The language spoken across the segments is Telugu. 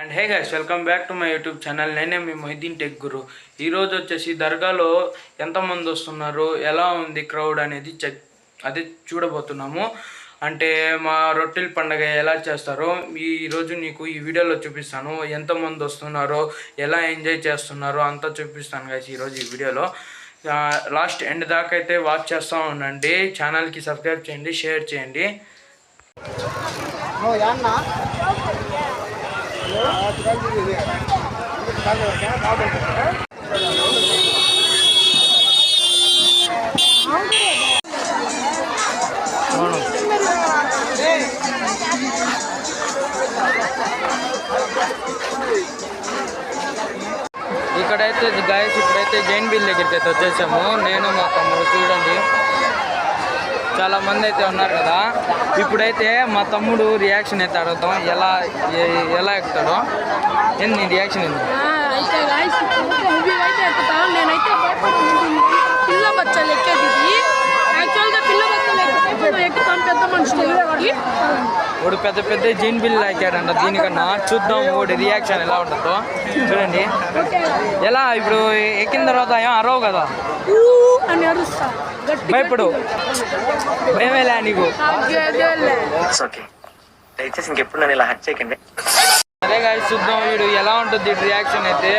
And hey guys, welcome back to my YouTube channel. నేనే మీ మొహిద్దీన్ టెక్ గురు. ఈరోజు వచ్చేసి దర్గాలో ఎంతమంది వస్తున్నారు, ఎలా ఉంది క్రౌడ్ అనేది అదే చూడబోతున్నాము. అంటే మా రొట్టెల పండుగ ఎలా చేస్తారో ఈరోజు నీకు ఈ వీడియోలో చూపిస్తాను. ఎంతమంది వస్తున్నారో, ఎలా ఎంజాయ్ చేస్తున్నారో అంతా చూపిస్తాను గైస్ ఈరోజు ఈ వీడియోలో. లాస్ట్ ఎండ్ దాకా అయితే వాచ్ చేస్తూ ఉండండి. ఛానల్కి సబ్స్క్రైబ్ చేయండి, షేర్ చేయండి. ఇక్కడైతే గాయస్, ఇప్పుడైతే జైన్ బిల్ దగ్గరికి అయితే వచ్చేసాము. నేను మా తమ్ముడు చూడండి, చాలా మంది అయితే ఉన్నారు కదా. ఇప్పుడైతే మా తమ్ముడు రియాక్షన్ అయితే అడుగుతాం, ఎలా ఎక్కుతాడో. ఏంది నీ రియాక్షన్ ఏంది? నేనైతే పిల్ల బచ్చలు ఎక్కేది. యాక్చువల్గా పిల్ల బచ్చలు ఎక్కుతాం పెద్ద మనుషులు. వాడు పెద్ద జైన్ బిల్ ఎక్కాడంట. దీనికన్నా చూద్దాం వాడి రియాక్షన్ ఎలా ఉంటుందో. చూడండి ఎలా. ఇప్పుడు ఎక్కిన తర్వాత ఏం అరవు కదా, భయపడు, భయమేలా నీకు? ఇంకెప్పుడు నన్ను ఇలా హట్ చేయకండి. అదే గాయ, చూద్దాం వీడు ఎలా ఉంటుంది రియాక్షన్ అయితే.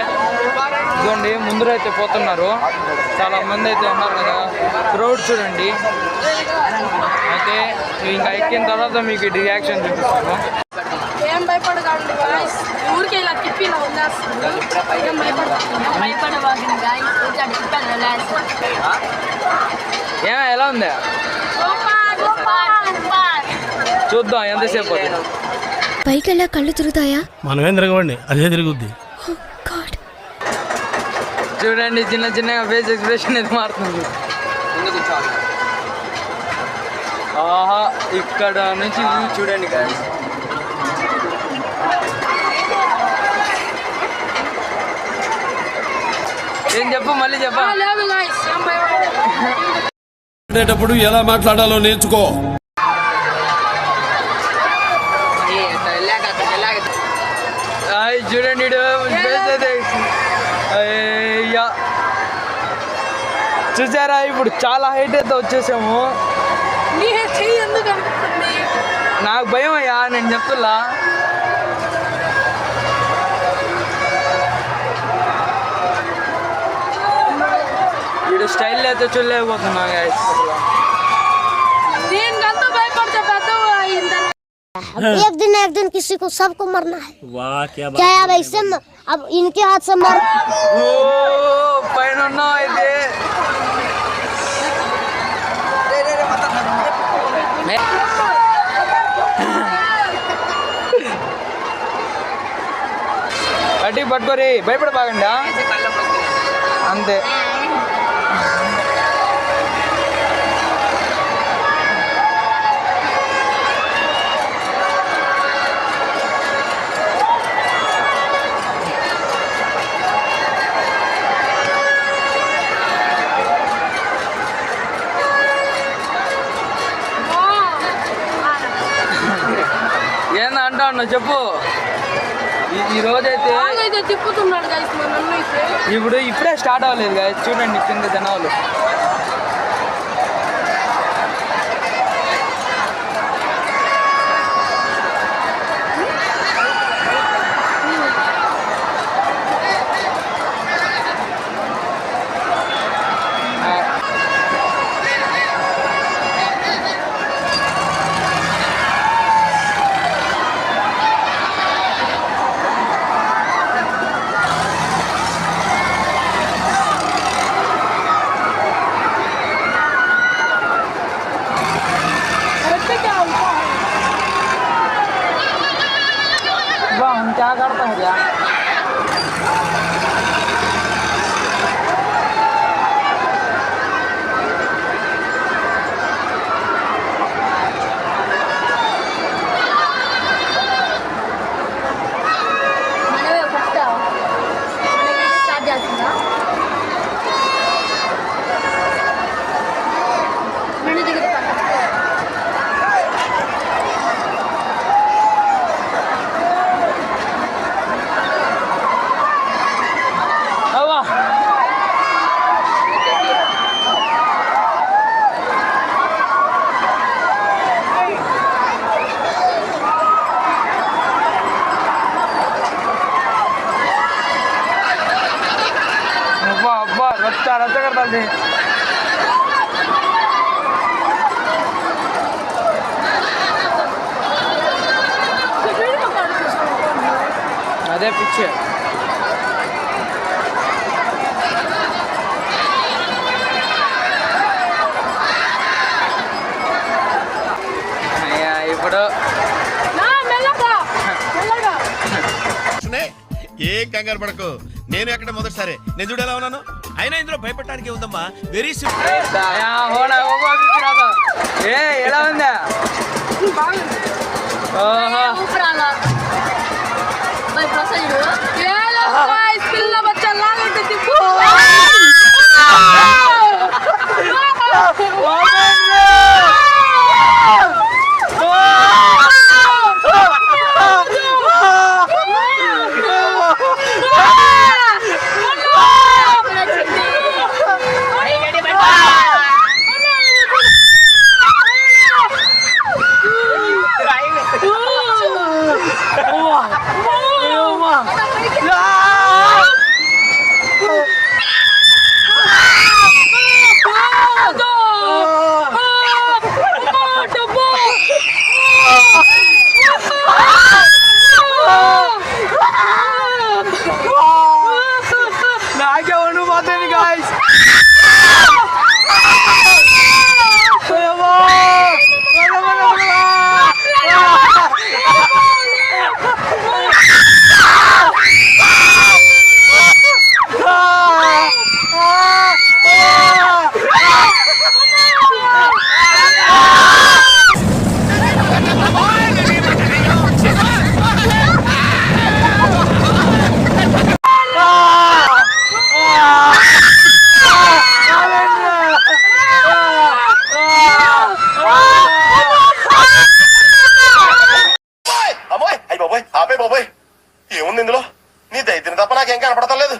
ఇదిగోండి ముందర అయితే పోతున్నారు, చాలా మంది అయితే ఉన్నారు కదా. క్రౌడ్ చూడండి. అయితే ఇంకా ఎక్కిన తర్వాత మీకు రియాక్షన్ చూపిస్తాను. ఏం భయపడకండి, ఊరికే ఇలా తిప్పి ఇలా వదిలేస్తుంది. ఎలా ఉంది చూద్దాం ఎంతసేపు. పైకి ఎలా కళ్ళు తిరుగుతాయా? మనమేం తిరగండి, అదే తిరుగుద్ది. చూడండి చిన్నగా ఫేస్ ఎక్స్ప్రెషన్ అయితే మారుతుంది. ఆహా, ఇక్కడ నుంచి వ్యూ చూడండి గాయ్స్. ఏం చెప్పు, మళ్ళీ చెప్పా. మాట్లాడేటప్పుడు ఎలా మాట్లాడాలో నేర్చుకో. చూడండి చూసారా, ఇప్పుడు చాలా హైట్ అయితే వచ్చేసాము. నాకు భయం అయ్యా, నేను చెప్తున్నా. వీడు స్టైల్ అయితే చూడలేకపోతున్నా గాయ్స్. एक दिन किसी को सबको मरना है। वाह क्या बात है। वैसे अब इनके हाथ से मर पैना అయితే గట్టి పట్టుకోరి, భయపడబాగండి అంతే. ఏందంటా అన్న చెప్పు. ఈ రోజైతే తిప్పుతున్నాడు ఇప్పుడే స్టార్ట్ అవ్వలేదు గాయస్. చూడండి కింద జనాలు. हम क्या करते हैं यार? अच्छा करता है अदे पीछे ఇప్పుడు ఏం కంగారు పడకు. నేను ఎక్కడ మొదటిసారి నేను చూడు ఎలా ఉన్నాను. అయినా ఇందులో భయపడటానికి ఉందమ్మా. Very simple. ఎలా ఉందా పిల్ల బచ్చల్లాగా ఏముంది ఇందులో? నీ దైత్యం తప్ప నాకేం కనపడతా లేదు.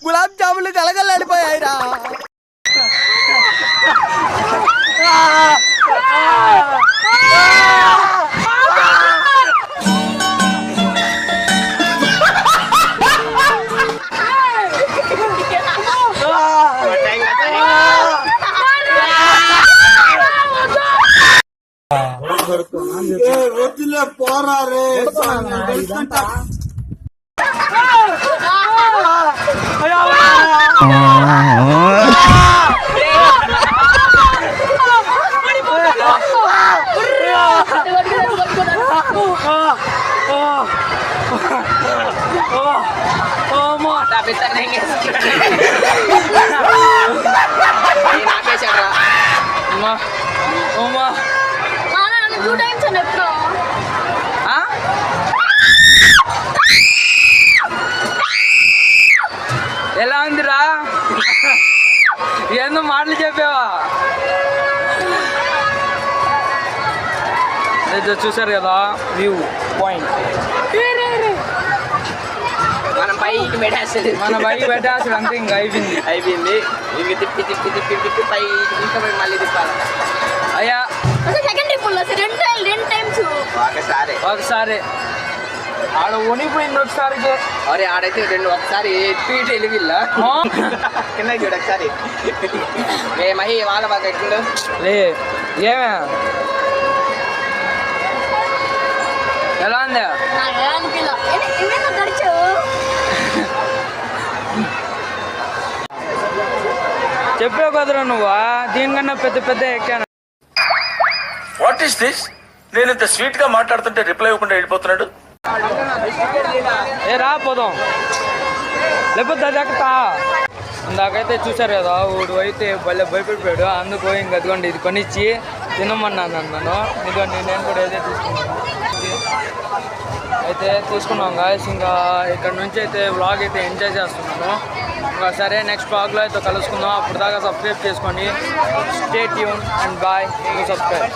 గులాబ్ జాములు కలగలాడిపోయాయిరా. పోరా రే ఎలా ఉందిరా? ఏందో మాటలు చెప్పావా? చూసారు కదా వ్యూ పాయింట్. మన బైక్ పెట్టేస్తాడు అంతే. ఇంకా అయిపోయింది. ఇంక తిప్పి తిప్పి తిప్పి తిప్పి పైకి తీసుకుపోయి మళ్ళీ తిప్పాలి. అయ్యా ఒకసారి ఆడ వణిపోయింది ఒకసారి. అరే ఆడైతే ఒకసారి పీట వెలిగిల్లా కింద చూడు ఒకసారి. మహి వాళ్ళ బాగా ఎట్లుండు లే. ఏమే ఎలా ఉందా? చెప్పే కదరా నువ్వా? దీనికన్నా పెద్ద పెద్ద ఎక్కాను. What is this? నేను ఇంత స్వీట్ గా మాట్లాడుతుంటే రిప్లై ఇవ్వకుండా వెళ్ళిపోతున్నాడు. ఏ రా పోదాం, లేకపోతే అది ఎక్కుతా. ఇందాకైతే చూసారు కదా, ఊడు అయితే భయపడిపోయాడు. అందుకు ఇంక అదిగోండి ఇది కొనిచ్చి తినమన్నాను నన్ను. ఇదిగోండి నేను కూడా ఏదే తీసుకున్నాను. అయితే తీసుకున్నాం గాయస్. ఇంకా ఇక్కడ నుంచి అయితే వ్లాగ్ అయితే ఎంజాయ్ చేస్తున్నాను. ఇంకా సరే నెక్స్ట్ వ్లాగ్లో అయితే కలుసుకుందాం. అప్పుడు దాకా సబ్స్క్రైబ్ చేసుకోండి. Stay tune and bye. Subscribe.